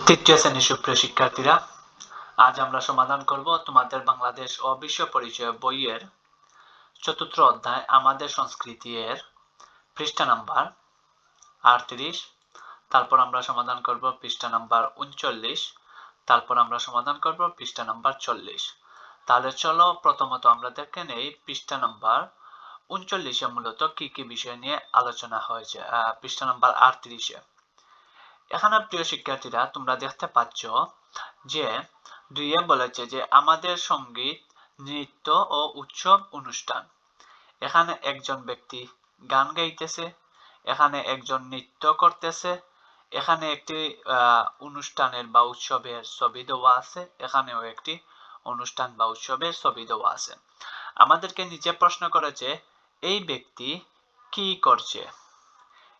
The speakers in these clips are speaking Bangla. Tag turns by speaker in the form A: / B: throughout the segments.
A: তৃতীয় শ্রেণীর সুপ্রিয় শিক্ষার্থীরা, আজ আমরা সমাধান করব তোমাদের বাংলাদেশ ও বিশ্ব পরিচয় বইয়ের চতুর্থ অধ্যায় আমাদের সংস্কৃতি এর পৃষ্ঠা নাম্বার 38। তারপর আমরা সমাধান করব পৃষ্ঠা নাম্বার 39। তারপর আমরা সমাধান করব পৃষ্ঠা নাম্বার 40। তাহলে চলো প্রথমত আমরা দেখে নেই পৃষ্ঠা নাম্বার 39 মূলত কি কি বিষয় নিয়ে আলোচনা হয়েছে। পৃষ্ঠা নাম্বার 38 এখানে প্রিয় শিক্ষার্থীরা তোমরা দেখতে পাচ্ছ যে দুইয়ে বলেছে যে আমাদের সঙ্গীত, নৃত্য ও উৎসব অনুষ্ঠান। এখানে একজন ব্যক্তি গান গাইতেছে, এখানে একজন নৃত্য করতেছে, এখানে একটি অনুষ্ঠানের বা উৎসবের ছবি দেওয়া আছে, এখানেও একটি অনুষ্ঠান বা উৎসবের ছবি দেওয়া আছে। আমাদেরকে নিচে প্রশ্ন করেছে এই ব্যক্তি কি করছে।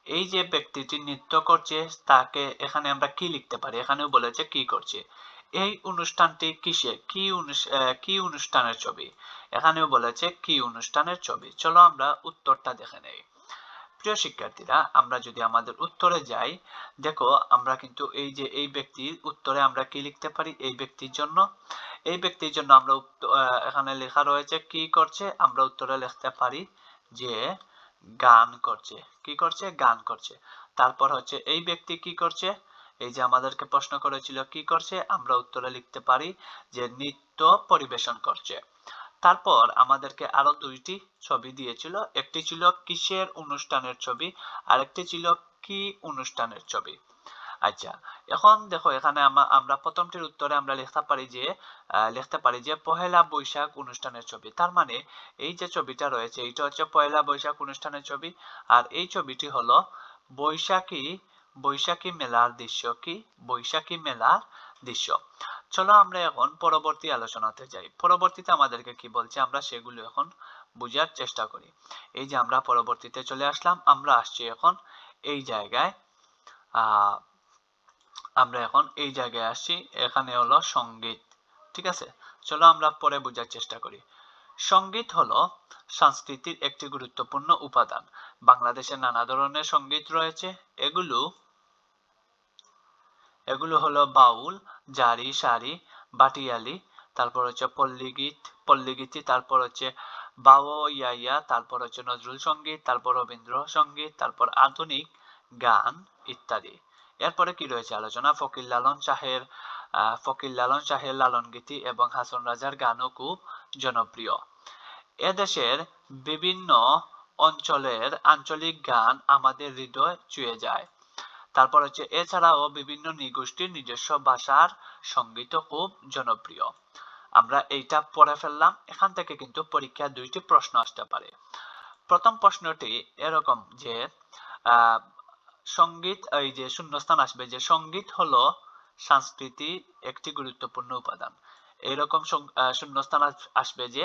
A: এই যে ব্যক্তিটি নৃত্য করছে তাকে এখানে আমরা কি লিখতে পারি, এখানেও বলেছে কি করছে। এই অনুষ্ঠানটি কিসের, কি অনুষ্ঠানের ছবি, এখানেও বলেছে কি অনুষ্ঠানের ছবি। চলো আমরা উত্তরটা দেখে নেই। প্রিয় শিক্ষার্থীরা, আমরা যদি আমাদের উত্তরে যাই, দেখো আমরা কিন্তু এই যে এই ব্যক্তির উত্তরে আমরা কি লিখতে পারি, এই ব্যক্তির জন্য আমরা এখানে লেখা রয়েছে কি করছে, আমরা উত্তরে লিখতে পারি যে গান করছে। কি করছে? গান করছে। তারপর হচ্ছে এই ব্যক্তি কি করছে, এই যে আমাদেরকে প্রশ্ন করেছিল কি করছে, আমরা উত্তরে লিখতে পারি যে নৃত্য পরিবেশন করছে। তারপর আমাদেরকে আরো দুইটি ছবি দিয়েছিল, একটি ছিল কিসের অনুষ্ঠানের ছবি, আরেকটি ছিল কি অনুষ্ঠানের ছবি। আচ্ছা, এখন দেখো এখানে আমরা প্রথমটির উত্তরে আমরা লিখতে পারি যে পহেলা বৈশাখ অনুষ্ঠানের ছবি। তার মানে এই যে ছবিটা রয়েছে এটা হচ্ছে পহেলা বৈশাখ অনুষ্ঠানের ছবি, আর এই ছবিটি হলো বৈশাখী মেলার দৃশ্য। কি? বৈশাখী মেলার দৃশ্য। চলো আমরা এখন পরবর্তী আলোচনাতে যাই। পরবর্তীতে আমাদেরকে কি বলছে আমরা সেগুলো এখন বোঝার চেষ্টা করি। এই যে আমরা পরবর্তীতে চলে আসলাম, আমরা আসছি এখন এই জায়গায়। আমরা এখন এই জায়গায় আসছি, এখানে হলো সঙ্গীত। ঠিক আছে, চলো আমরা পরে বোঝার চেষ্টা করি। সঙ্গীত হলো সংস্কৃতির একটি গুরুত্বপূর্ণ উপাদান। বাংলাদেশে নানা ধরনের সঙ্গীত রয়েছে। এগুলো হলো বাউল, জারি, সারি, ভাটিয়ালি, তারপর হচ্ছে পল্লীগীতি, তারপর হচ্ছে বাউয়াইয়া, তারপর হচ্ছে নজরুল সঙ্গীত, তারপর রবীন্দ্র সঙ্গীত, তারপর আধুনিক গান ইত্যাদি। এরপরে কি রয়েছে আলোচনা, ফকির লালন শাহের লালন গীতি এবং হাসন রাজার গানও খুব জনপ্রিয়। এদেশের বিভিন্ন অঞ্চলের আঞ্চলিক গান আমাদের হৃদয় ছুঁয়ে যায়। তারপর হচ্ছে এছাড়াও বিভিন্ন নৃগোষ্ঠীর নিজস্ব ভাষার সঙ্গীত খুব জনপ্রিয়। আমরা এইটা পড়ে ফেললাম। এখান থেকে কিন্তু পরীক্ষা দুইটি প্রশ্ন আসতে পারে। প্রথম প্রশ্নটি এরকম যে সঙ্গীত, এই যে শূন্যস্থান আসবে যে সঙ্গীত হলো সংস্কৃতির একটি গুরুত্বপূর্ণ উপাদান। এইরকম শূন্যস্থান আসবে যে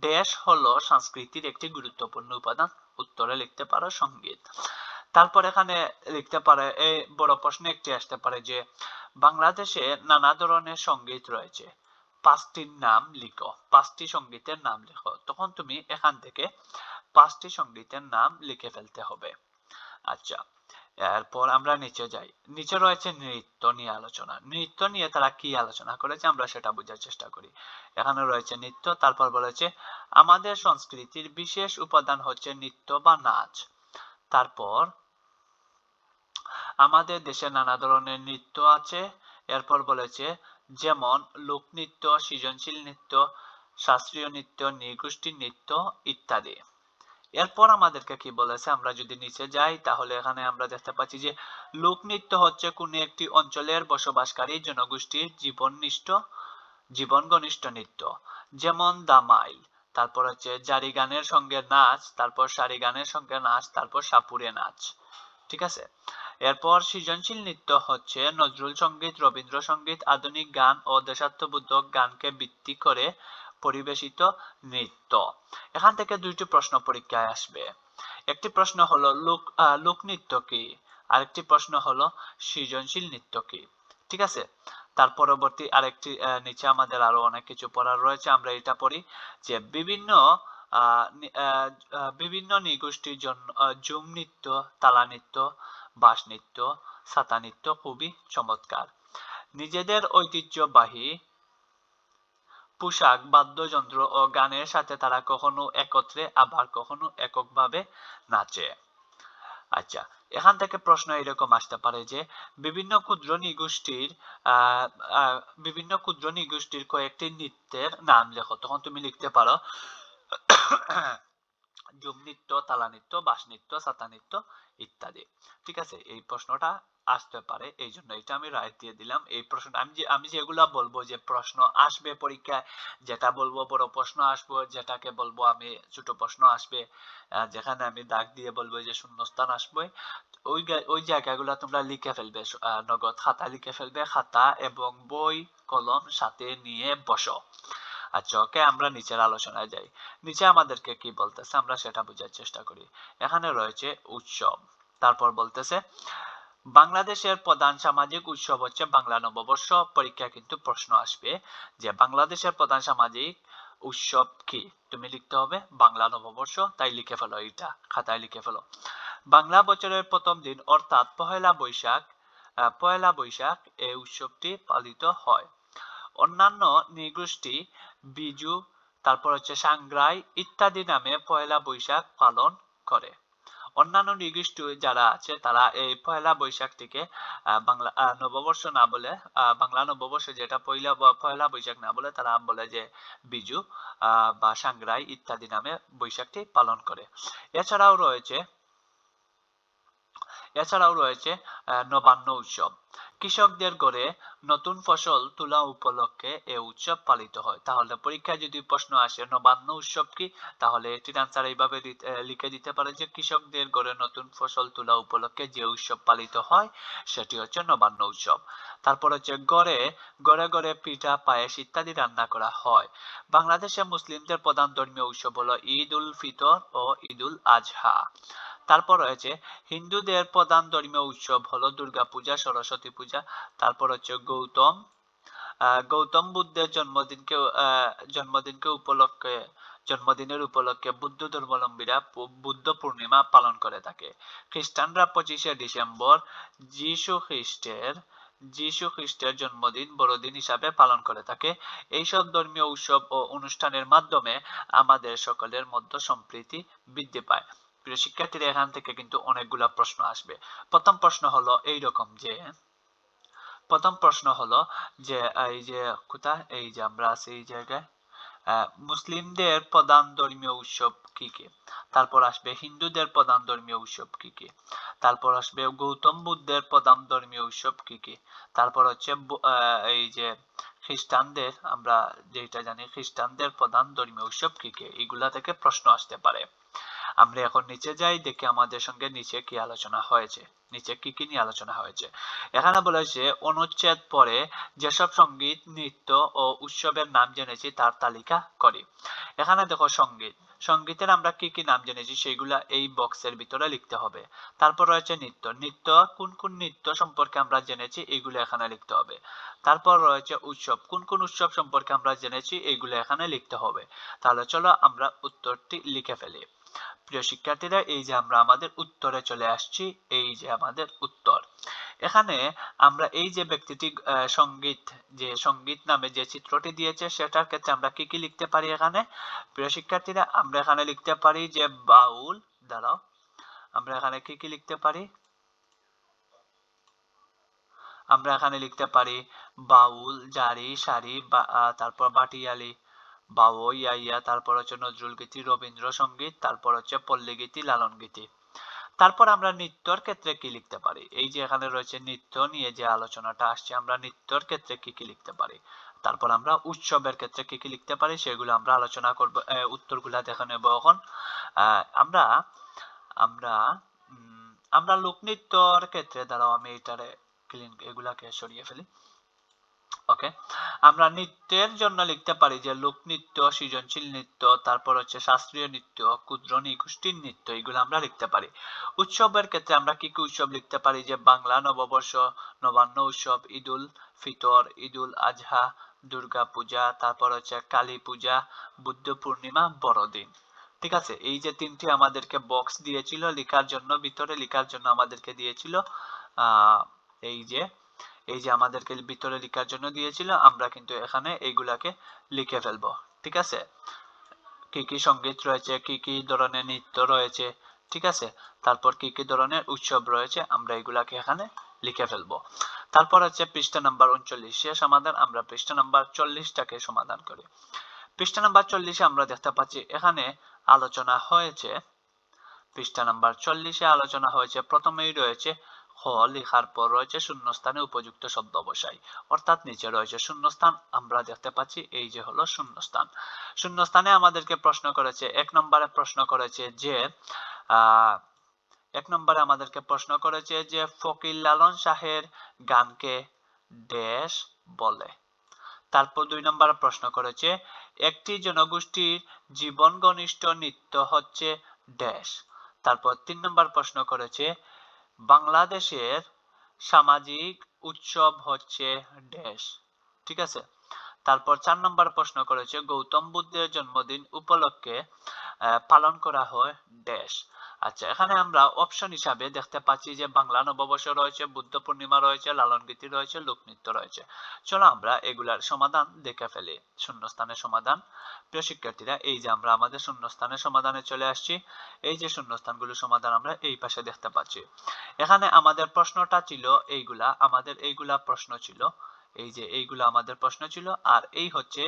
A: দেশ হলো সংস্কৃতির একটি গুরুত্বপূর্ণ উপাদান। উত্তরে লিখতে পারো সঙ্গীত। তারপর এখানে লিখতে পারে, এই বড় প্রশ্ন একটি আসতে পারে যে বাংলাদেশে নানা ধরনের সঙ্গীত রয়েছে, পাঁচটির নাম লিখো, পাঁচটি সঙ্গীতের নাম লিখো। তখন তুমি এখান থেকে পাঁচটি সঙ্গীতের নাম লিখে ফেলতে হবে। আচ্ছা, এরপর আমরা নিচে যাই। নিচে রয়েছে নৃত্য নিয়ে আলোচনা। নৃত্য নিয়ে তারা কি আলোচনা করেছে আমরা সেটা বোঝার চেষ্টা করি। এখানে রয়েছে নৃত্য, তারপর বলেছে আমাদের সংস্কৃতির বিশেষ উপাদান হচ্ছে নৃত্য বা নাচ। তারপর আমাদের দেশে নানা ধরনের নৃত্য আছে। এরপর বলেছে যেমন লোকনৃত্য, সৃজনশীল নৃত্য, শাস্ত্রীয় নৃত্য, নৃগোষ্ঠী নৃত্য ইত্যাদি। এরপর আমাদেরকে কি বলেছে, আমরা যদি নিচে যাই তাহলে এখানে আমরা দেখতে পাচ্ছি যে লোকনৃত্য হচ্ছে কোন একটি অঞ্চলের বসবাসকারী জনগোষ্ঠীর জীবন ঘনিষ্ঠ নৃত্য, যেমন দামাইল। তারপর হচ্ছে জারি গানের সঙ্গে নাচ, তারপর সারি গানের সঙ্গে নাচ, তারপর সাপুড়ে নাচ। ঠিক আছে, এরপর সৃজনশীল নৃত্য হচ্ছে নজরুল সঙ্গীত, রবীন্দ্র সঙ্গীত, আধুনিক গান ও দেশাত্মবোধক গানকে ভিত্তি করে পরিবেশিত নৃত্য। এখান থেকে দুইটি প্রশ্ন পরীক্ষায় আসবে। একটি প্রশ্ন হলো লোকনৃত্য কি, আরেকটি প্রশ্ন হলো সৃজনশীল নৃত্য কি। ঠিক আছে, তার পরবর্তী আরেকটি নিচে আমাদের আরো অনেক কিছু পড়ার রয়েছে। আমরা এটা পড়ি যে বিভিন্ন নৃগোষ্ঠীর জন্য ঝুম নৃত্য, তালা নৃত্য, বাঁশ নৃত্য, ছাতা নৃত্য খুবই চমৎকার। নিজেদের ঐতিহ্যবাহী পোশাক, বাদ্যযন্ত্র ও গানের সাথে তারা কখনো একত্রে আবার কখনো এককভাবে নাচে। আচ্ছা, এখান থেকে প্রশ্ন এরকম আসতে পারে যে বিভিন্ন ক্ষুদ্র নৃগোষ্ঠীর আহ, বিভিন্ন ক্ষুদ্র নৃগোষ্ঠীর কয়েকটি নৃত্যের নাম লেখো। তখন তুমি লিখতে পারো ঝুম নৃত্য, তালা নৃত্য, বাঁশ নৃত্য, সাতা নৃত্য ইত্যাদি। ঠিক আছে, এই প্রশ্নটা আসতে পারে, এই জন্য এটা আমি রাইট দিয়ে দিলাম। এই প্রশ্ন আমি যেগুলা বলবো যে প্রশ্ন আসবে পরীক্ষায়, যেটা বলবো বড় প্রশ্ন আসবে, যেটাকে বলবো আমি ছোট প্রশ্ন আসবে, যেখানে আমি দাগ দিয়ে বলবো যে শূন্যস্থান আসবে, ওই জায়গাগুলো তোমরা লিখে ফেলবে। নগদ খাতা লিখে ফেলবে, খাতা এবং বই কলম সাথে নিয়ে বসো। আচ্ছা, ওকে, আমরা নিচের আলোচনায় যাই। নিচে আমাদেরকে কি বলতেছে আমরা সেটা বোঝার চেষ্টা করি। এখানে রয়েছে উৎসব, তারপর বলতেছে বাংলাদেশের প্রধান সামাজিক উৎসব হচ্ছে বাংলা নববর্ষ। পরীক্ষা কিন্তু প্রশ্ন আসবে যে বাংলাদেশের প্রধান সামাজিক উৎসব কি, তুমি লিখতে হবে বাংলা নববর্ষ। তাই লিখে ফেলো, এটা খাতায় লিখে ফেলো। বাংলা বছরের প্রথম দিন অর্থাৎ পয়লা বৈশাখ এই উৎসবটি পালিত হয়। অন্যান্য নৃগোষ্ঠী বিজু, তারপর হচ্ছে সাংগ্রাই ইত্যাদি নামে পয়লা বৈশাখ পালন করে। অন্যান্য নৃগোষ্ঠী যারা আছে তারা এই পয়লা বৈশাখটিকে বাংলা নববর্ষ না বলে, বাংলা নববর্ষ যেটা পয়লা বৈশাখ না বলে, তারা বলে যে বিজু বা সাংগ্রাই ইত্যাদি নামে বৈশাখটি পালন করে। এছাড়াও রয়েছে নবান্ন উৎসব। কৃষকদের ঘরে নতুন ফসল তোলা উপলক্ষে এই উৎসব পালিত হয়। তাহলে পরীক্ষায় যদি প্রশ্ন আসে নবান্ন উৎসব কি, তাহলে এটির আনসার এইভাবে লিখে দিতে পারে যে কৃষকদের ঘরে নতুন ফসল তোলা উপলক্ষে যে উৎসব পালিত হয় সেটি হচ্ছে নবান্ন উৎসব। তারপর হচ্ছে ঘরে ঘরে পিঠা, পায়েস ইত্যাদি রান্না করা হয়। বাংলাদেশে মুসলিমদের প্রধান ধর্মীয় উৎসব হলো ঈদ উল ফিতর ও ঈদ উল আজহা। তারপর রয়েছে হিন্দুদের প্রধান ধর্মীয় উৎসব হলো দুর্গা পূজা, সরস্বতী পূজা। তারপর হচ্ছে গৌতম বুদ্ধের জন্মদিনের উপলক্ষে বৌদ্ধ ধর্মাবলম্বীরা বুদ্ধ পূর্ণিমা পালন করে থাকে। খ্রিস্টানরা 25শে ডিসেম্বর যীশু খ্রিস্টের জন্মদিন বড়দিন হিসাবে পালন করে থাকে। এইসব ধর্মীয় উৎসব ও অনুষ্ঠানের মাধ্যমে আমাদের সকলের মধ্যে সম্প্রীতি বৃদ্ধি পায়। প্রিয় শিক্ষার্থীরা, এখান থেকে কিন্তু অনেকগুলা প্রশ্ন আসবে। প্রথম প্রশ্ন হলো এই যে কোথায়, এই যে আমরা আছি এই জায়গায়, মুসলিমদের প্রধান ধর্মীয় উৎসব কি কি, তারপর আসবে হিন্দুদের প্রধান ধর্মীয় উৎসব কি কি, তারপর আসবে গৌতম বুদ্ধের প্রধান ধর্মীয় উৎসব কি কি, তারপর হচ্ছে এই যে খ্রিস্টানদের, আমরা যেটা জানি খ্রিস্টানদের প্রধান ধর্মীয় উৎসব কি কি, এগুলা থেকে প্রশ্ন আসতে পারে। আমরা এখন নিচে যাই, দেখি আমাদের সঙ্গে নিচে কি আলোচনা হয়েছে, নিচে কি কি নিয়ে আলোচনা হয়েছে। এখানে বলেছে অনুচ্ছেদ পরে যেসব সঙ্গীত, নৃত্য ও উৎসবের নাম জেনেছি তার তালিকা করি। এখানে দেখো সঙ্গীতের আমরা কি কি নাম জেনেছি সেগুলা এই বক্সের ভিতরে লিখতে হবে। তারপর রয়েছে নৃত্য কোন কোন নৃত্য সম্পর্কে আমরা জেনেছি এইগুলো এখানে লিখতে হবে। তারপর রয়েছে উৎসব, কোন কোন উৎসব সম্পর্কে আমরা জেনেছি এইগুলো এখানে লিখতে হবে। তাহলে চলো আমরা উত্তরটি লিখে ফেলি। প্রিয় শিক্ষার্থীরা, এই যে আমরা আমাদের উত্তরে চলে আসছি, এই যে আমাদের উত্তর। এখানে আমরা এই যে ব্যক্তিটি সঙ্গীত নামে যে চিত্রটি দিয়েছে সেটার ক্ষেত্রে আমরা কি কি লিখতে পারি এখানে। প্রিয় শিক্ষার্থীরা, আমরা এখানে লিখতে পারি যে বাউল, দাঁড়াও, আমরা এখানে কি কি লিখতে পারি, আমরা এখানে লিখতে পারি বাউল, জারি, সারি, তারপর বাটিয়ালি, বাউইয়া, তারপর হচ্ছে নজরুল গীতি, রবীন্দ্রসঙ্গীত, তারপর হচ্ছে পল্লী গীতি, লালন গীতি। তারপর আমরা নৃত্যর ক্ষেত্রে কি লিখতে পারি, এই যে এখানে রয়েছে নৃত্য নিয়ে যে আলোচনাটা আসছে, আমরা নৃত্যর ক্ষেত্রে কি কি লিখতে পারি। তারপর আমরা উৎসবের ক্ষেত্রে কি কি লিখতে পারি সেগুলো আমরা আলোচনা করব, উত্তরগুলা দেখে নেব এখন। আমরা আমরা আমরা লোকনৃত্যর ক্ষেত্রে, দাঁড়াও আমি এগুলাকে সরিয়ে ফেলি। ওকে, আমরা নৃত্যের জন্য লিখতে পারি যে লোকনৃত্য, সৃজনশীল নৃত্য, তারপর হচ্ছে শাস্ত্রীয় নৃত্য, ক্ষুদ্র নৃগোষ্ঠীর নৃত্য, এগুলো আমরা লিখতে পারি। উৎসবের ক্ষেত্রে আমরা কি কি উৎসব লিখতে পারি, যে বাংলা নববর্ষ, নবান্ন উৎসব, ঈদ উল ফিতর, ঈদ উল আজহা, দুর্গা পূজা, তারপর হচ্ছে কালী পূজা, বুদ্ধ পূর্ণিমা, বড়দিন। ঠিক আছে, এই যে তিনটি আমাদেরকে বক্স দিয়েছিল লেখার জন্য, ভিতরে লেখার জন্য আমাদেরকে দিয়েছিল এই যে এই যে আমাদেরকে ভিতরে লেখার জন্য দিয়েছিল, আমরা কিন্তু এখানে এইগুলাকে লিখে ফেলবো। ঠিক আছে, কি কি সঙ্গীত রয়েছে, কি কি ধরনের নৃত্য রয়েছে, ঠিক আছে, তারপর কি কি ধরনের উৎসব রয়েছে, আমরা এগুলাকে এখানে লিখে ফেলবো। তারপর হচ্ছে পৃষ্ঠা নাম্বার 39 শেষ সমাধান। আমরা পৃষ্ঠা নাম্বার 40টাকে সমাধান করি। পৃষ্ঠা নাম্বার 40-এ আমরা দেখতে পাচ্ছি এখানে আলোচনা হয়েছে, পৃষ্ঠা নাম্বার 40-এ আলোচনা হয়েছে, প্রথমেই রয়েছে খ লেখার পর রয়েছে শূন্যস্থানে উপযুক্ত শব্দ বসাই, অর্থাৎ নিচে রয়েছে শূন্যস্থান, আমরা দেখতে পাচ্ছি এই যে হলো শূন্যস্থান। শূন্যস্থানে আমাদেরকে প্রশ্ন করেছে, 1 নম্বরে প্রশ্ন করেছে যে 1 নম্বরে আমাদেরকে প্রশ্ন করেছে যে ফকির লালন শাহের গানকে ড্যাশ বলে। তারপর 2 নম্বরে প্রশ্ন করেছে একটি জনগোষ্ঠীর জীবন ঘনিষ্ঠ নৃত্য হচ্ছে ড্যাশ। তারপর 3 নম্বর প্রশ্ন করেছে বাংলাদেশের সামাজিক উৎসব হচ্ছে ড্যাশ। ঠিক আছে, তারপর 4 নম্বর প্রশ্ন করেছে গৌতম বুদ্ধের জন্মদিন উপলক্ষে পালন করা হয় ড্যাশ। আচ্ছা, এখানে আমরা অপশন হিসাবে দেখতে পাচ্ছি যে বাংলা নববর্ষ রয়েছে, বুদ্ধ পূর্ণিমা রয়েছে, লালন গীতি রয়েছে, লোকনৃত্য রয়েছে। চলো আমরা এগুলার সমাধান দেখে ফেলি। শূন্যস্থানের সমাধান। প্রিয় শিক্ষার্থীরা, এই যে আমরা আমাদের শূন্যস্থানের সমাধানে চলে আসছি। এই যে শূন্যস্থানগুলো সমাধান আমরা এই পাশে দেখতে পাচ্ছি। এখানে আমাদের প্রশ্নটা ছিল এইগুলা, আমাদের এইগুলা প্রশ্ন ছিল, এই যে এইগুলা আমাদের প্রশ্ন ছিল, আর এই হচ্ছে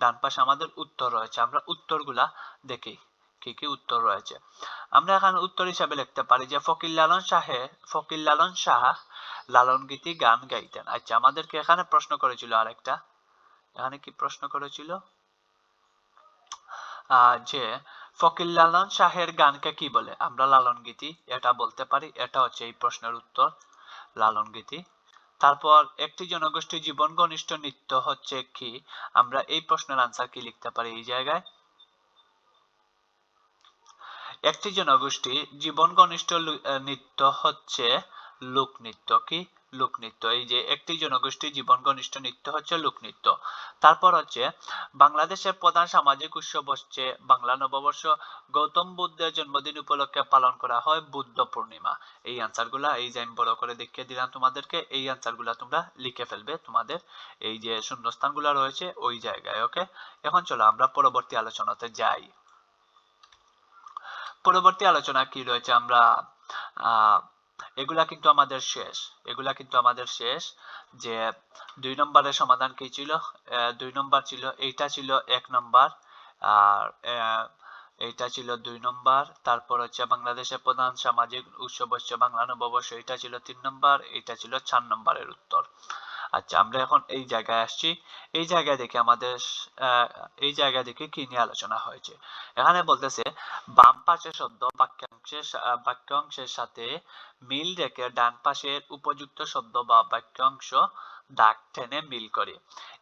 A: ডান পাশে আমাদের উত্তর রয়েছে। আমরা উত্তরগুলা দেখি কি কি উত্তর রয়েছে। আমরা এখানে উত্তর হিসাবে লিখতে পারি যে ফকির লালন শাহ লালন গীতি গান গাইতেন। আচ্ছা, আমাদেরকে এখানে প্রশ্ন করেছিল আরেকটা, এখানে কি প্রশ্ন করেছিল যে ফকির লালন শাহের গানকে কি বলে, আমরা লালন গীতি এটা বলতে পারি। এটা হচ্ছে এই প্রশ্নের উত্তর, লালন গীতি। তারপর একটি জনগোষ্ঠীর জীবন ঘনিষ্ঠ নৃত্য হচ্ছে কি, আমরা এই প্রশ্নের আনসার কি লিখতে পারি এই জায়গায়, একটি জনগোষ্ঠী জীবন ঘনিষ্ঠ নৃত্য হচ্ছে লোকনৃত্য। কি, লোকনৃত্য। এই যে একটি জনগোষ্ঠী জীবন ঘনিষ্ঠ নৃত্য হচ্ছে লোকনৃত্য। তারপর হচ্ছে বাংলাদেশের প্রধান সামাজিক উৎসব হচ্ছে বাংলা নববর্ষ, গৌতম বুদ্ধের জন্মদিন উপলক্ষে পালন করা হয় বুদ্ধ পূর্ণিমা। এই আনসারগুলা এই যে আমি বড় করে দেখিয়ে দিলাম তোমাদেরকে, এই আনসারগুলা তোমরা লিখে ফেলবে তোমাদের এই যে শূন্যস্থানগুলা রয়েছে ওই জায়গায়। ওকে, এখন চলো আমরা পরবর্তী আলোচনাতে যাই। পরবর্তী আলোচনা কি রয়েছে, আমরা এগুলা কিন্তু আমাদের শেষ, যে 2 নম্বরের সমাধান কি ছিল, 2 নম্বর ছিল, এইটা ছিল 1 নম্বর, আর এইটা ছিল 2 নম্বর। তারপর হচ্ছে বাংলাদেশের প্রধান সামাজিক উৎসব হচ্ছে বাংলা নববর্ষ, এটা ছিল 3 নম্বর, এটা ছিল 4 নম্বরের উত্তর। আচ্ছা, আমরা এখন এই জায়গায় আসছি। এই জায়গায় দেখে কি নিয়ে আলোচনা হয়েছে। এখানে বলতেছে বাম পাশের শব্দ বাক্যাংশের সাথে মিল রেখে ডান পাশের উপযুক্ত শব্দ বা বাক্যাংশ দাগ টেনে মিল করি।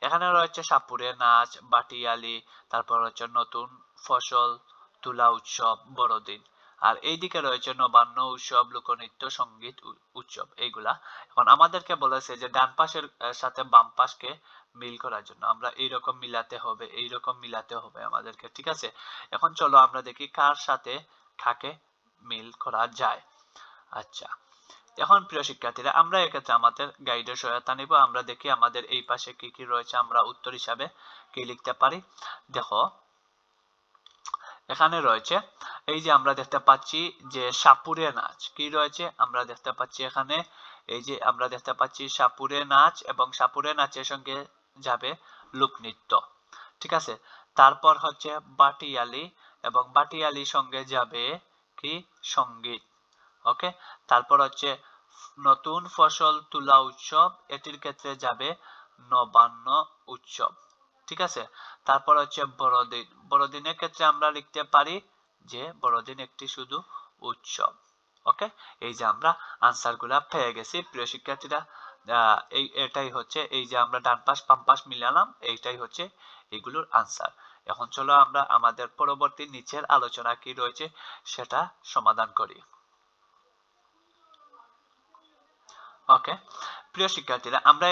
A: এখানে রয়েছে সাপুড়ে নাচ, বাটিয়ালি, তারপর হচ্ছে নতুন ফসল তুলা উৎসব, বড়দিন। আর এইদিকে রয়েছে নবান্ন উৎসব, লোকনৃত্য, সঙ্গীত উৎসব, এইগুলা। এখন আমাদেরকে বলেছে যে ডান পাশের সাথে বাম পাশকে মিল করার জন্য আমরা এইরকম মিলাতে হবে আমাদেরকে। ঠিক আছে, এখন চলো আমরা দেখি কার সাথে কাকে মিল করা যায়। আচ্ছা, এখন প্রিয় শিক্ষার্থীরা, আমরা এক্ষেত্রে আমাদের গাইডের সহায়তা নিব। আমরা দেখি আমাদের এই পাশে কি কি রয়েছে, আমরা উত্তর হিসাবে কি লিখতে পারি। দেখো, এখানে রয়েছে এই যে আমরা দেখতে পাচ্ছি যে সাপুড়ে নাচ, কি রয়েছে আমরা দেখতে পাচ্ছি এখানে, এই যে আমরা দেখতে পাচ্ছি সাপুড়ে নাচ, এবং সাপুড়ে নাচের সঙ্গে যাবে লোকনৃত্য। ঠিক আছে, তারপর হচ্ছে বাটিয়ালি, এবং বাটিয়ালির সঙ্গে যাবে কি, সঙ্গীত। ওকে, তারপর হচ্ছে নতুন ফসল তুলা উৎসব, এটির ক্ষেত্রে যাবে নবান্ন উৎসব। ঠিক আছে, তারপর হচ্ছে বড়দিন, বড়দিনের ক্ষেত্রে আমরা লিখতে পারি যে বড়দিন একটি শুধু উৎসব। ওকে, এই যে আমরা আনসার গুলা পেয়ে গেছি প্রিয় শিক্ষার্থীরা। এটাই হচ্ছে, এই যে আমরা ডান পাশ বাম পাশ মিলালাম, এইটাই হচ্ছে এগুলোর আনসার। এখন চলো আমরা আমাদের পরবর্তী নিচের আলোচনা কি রয়েছে সেটা সমাধান করি। ওকে, প্রিয় শিক্ষার্থীরা, আমরা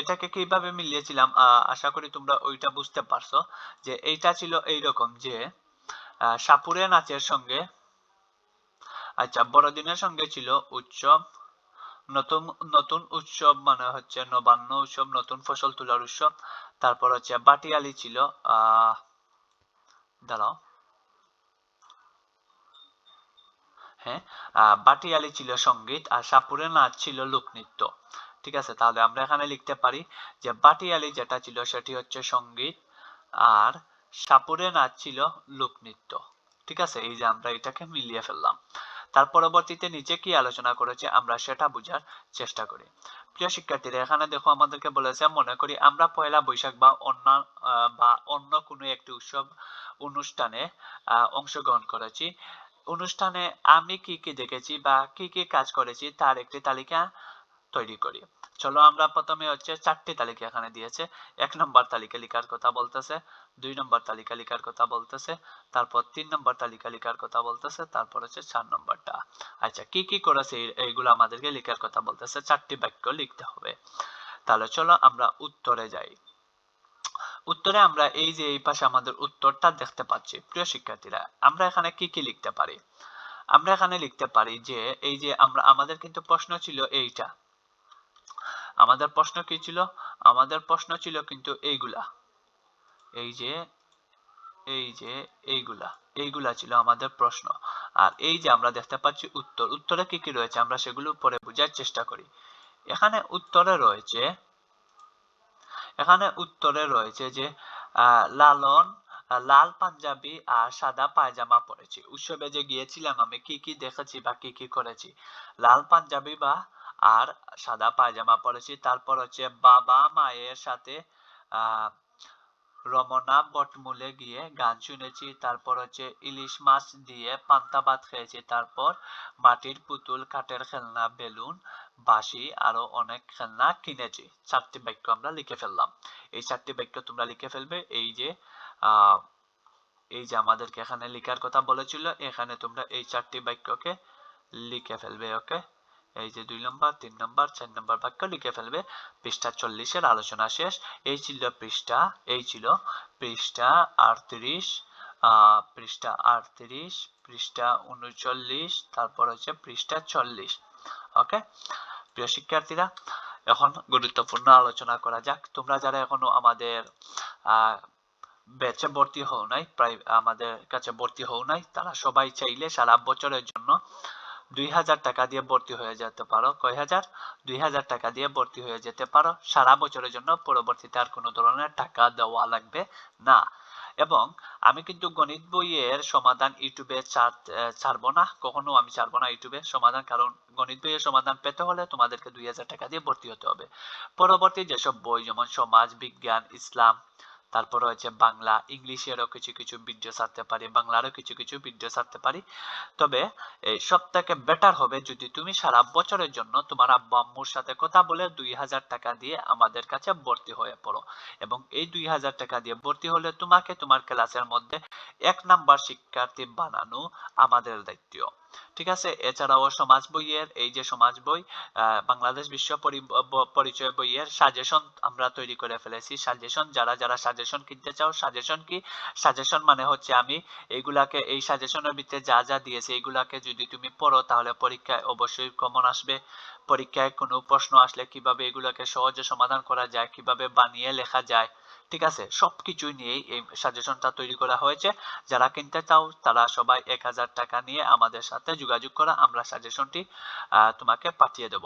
A: এটাকে কিভাবে মিলিয়েছিলাম, আশা করি তোমরা ওইটা বুঝতে পারছো। যে এইটা ছিল এইরকম যে সাপুড়ে নাচের সঙ্গে, আচ্ছা, বড়দিনের সঙ্গে ছিল উৎসব, নতুন নতুন উৎসব মানে হচ্ছে নবান্ন উৎসব, নতুন ফসল তোলার উৎসব। তারপর হচ্ছে বাটিয়ালি ছিল, দাঁড়াও, হ্যাঁ, বাটিয়ালি ছিল সঙ্গীত, আর সাপুরে নাচ ছিল লোকনৃত্য। ঠিক আছে, তাহলে আমরা এখানে লিখতে পারি যে বাটিয়ালি যেটা ছিল সেটি হচ্ছে সঙ্গীত, আর সাপুরে নাচ ছিল লোকনৃত্য। ঠিক আছে, এই যে আমরা এটাকে মিলিয়ে ফেললাম। তার পরবর্তীতে নিচে কি আলোচনা করেছে আমরা সেটা বোঝার চেষ্টা করি। প্রিয় শিক্ষার্থীরা, এখানে দেখো আমাদেরকে বলেছে, মনে করি আমরা পয়লা বৈশাখ বা অন্য কোনো একটি উৎসব অনুষ্ঠানে অংশগ্রহণ করেছি। অনুষ্ঠানে আমি কি কি দেখেছি বা কি কি কাজ করেছি তার একটি তালিকা তৈরি করি। চলো আমরা প্রথমে হচ্ছে 4টি তালিকা এখানে দিয়েছে। 1 নম্বর তালিকা লিখার কথা বলতেছে, 2 নম্বর তালিকা লিখার কথা বলতেছে, তারপর 3 নম্বর তালিকা লিখার কথা বলতেছে, তারপর হচ্ছে 4 নম্বরটা। আচ্ছা, কি কি করেছে এইগুলো আমাদেরকে লিখার কথা বলতেছে, 4টি বাক্য লিখতে হবে। তাহলে চলো আমরা উত্তরে যাই। উত্তরে আমরা এই যে এই পাশে আমাদের উত্তরটা দেখতে পাচ্ছি। প্রিয় শিক্ষার্থীরা, আমরা এখানে কি কি লিখতে পারি? আমরা এখানে লিখতে পারি যে এই যে আমাদের কিন্তু প্রশ্ন ছিল এইটা। আমাদের প্রশ্ন কি ছিল? আমাদের প্রশ্ন ছিল কিন্তু এইগুলা, এই যে এইগুলা ছিল আমাদের প্রশ্ন। আর এই যে আমরা দেখতে পাচ্ছি উত্তরে কি কি রয়েছে আমরা সেগুলো পরে বোঝার চেষ্টা করি। এখানে উত্তরে রয়েছে যে লালন লাল পাঞ্জাবি আর সাদা পায়জামা পরেছি। উৎসবে যে গিয়েছিলাম আমি কি কি দেখেছি বা কি কি করেছি? লাল পাঞ্জাবি আর সাদা পায়জামা পরেছি। তারপর হচ্ছে বাবা মায়ের সাথে আহ রমনা বটমূলে গিয়ে গান শুনেছি। তারপর হচ্ছে ইলিশ মাছ দিয়ে পান্তা ভাত খেয়েছি। তারপর মাটির পুতুল, কাঠের খেলনা, বেলুন, বাঁশি আরো অনেক খেলনা কিনেছি। 4টি বাক্য আমরা লিখে ফেললাম। এই 4টি বাক্য তোমরা লিখে ফেলবে। এই যে আমাদেরকে এখানে লিখার কথা বলেছিল, এখানে তোমরা এই 4টি বাক্যকে লিখে ফেলবে। ওকে, এই যে 2 নম্বর, 3 নম্বর, 4 নম্বর বাক্য লিখে ফেলবে। পৃষ্ঠা 40-এর আলোচনা শেষ। এই ছিল পৃষ্ঠা 38, পৃষ্ঠা 38, পৃষ্ঠা 39, তারপর হচ্ছে পৃষ্ঠা 40। ওকে, প্রিয় শিক্ষার্থীরা, এখন গুরুত্বপূর্ণ আলোচনা করা যাক। তোমরা যারা এখনো আমাদের ব্যাচে ভর্তি হও নাই, প্রায় আমাদের কাছে ভর্তি হও নাই, তারা সবাই চাইলে সারা বছরের জন্য 2000 টাকা দিয়ে ভর্তি হয়ে যেতে পারো। কয় হাজার? 2000 টাকা দিয়ে ভর্তি হয়ে যেতে পারো সারা বছরের জন্য। পরবর্তীতে আর কোনো ধরনের টাকা দেওয়া লাগবে না। এবং আমি কিন্তু গণিত বইয়ের সমাধান ইউটিউবে ছাড়বো না, কখনো আমি ছাড়বো না ইউটিউবে সমাধান, কারণ গণিত বইয়ের সমাধান পেতে হলে তোমাদেরকে 2000 টাকা দিয়ে ভর্তি হতে হবে। পরবর্তী যেসব বই, যেমন সমাজ বিজ্ঞান, ইসলাম, তারপর হচ্ছে বাংলা, ইংলিশেরও কিছু কিছু ভিডিও ছাড়তে পারি, বাংলারও কিছু কিছু ভিডিও ছাড়তে পারি। তবে সব থেকে বেটার হবে যদি তুমি সারা বছরের জন্য তোমার আব্বু আম্মুর সাথে কথা বলে 2000 টাকা দিয়ে আমাদের কাছে ভর্তি হয়ে পড়ো। এবং এই 2000 টাকা দিয়ে ভর্তি হলে তোমাকে তোমার ক্লাসের মধ্যে 1 নাম্বার শিক্ষার্থী বানানো আমাদের দায়িত্ব। ঠিক আছে, এছাড়াও সমাজ বইয়ের, এই যে সমাজ বই, বাংলাদেশ বিশ্ব পরিচয় বইয়ের সাজেশন আমরা তৈরি করে ফেলেছি। সাজেশন, যারা যারা সাজেশন কিনতে চাও, সাজেশন কি? সাজেশন মানে হচ্ছে আমি এইগুলাকে, এই সাজেশনের ভিতরে যা যা দিয়েছে এইগুলাকে যদি তুমি পড়ো তাহলে পরীক্ষায় অবশ্যই কমন আসবে। পরীক্ষায় কোনো প্রশ্ন আসলে কিভাবে এগুলাকে সহজে সমাধান করা যায়, কিভাবে বানিয়ে লেখা যায়, ঠিক আছে, সবকিছু নিয়েই এই সাজেশনটা তৈরি করা হয়েছে। যারা কিনতে চাও তারা সবাই 1000 টাকা নিয়ে আমাদের সাথে যোগাযোগ করা, আমরা সাজেশনটি তোমাকে পাঠিয়ে দেব।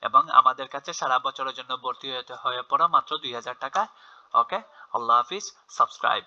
A: এবং আমাদের কাছে সারা বছরের জন্য ভর্তি হয়ে পড়ো মাত্র 2000 টাকা। ওকে, আল্লাহ হাফিজ, সাবস্ক্রাইব।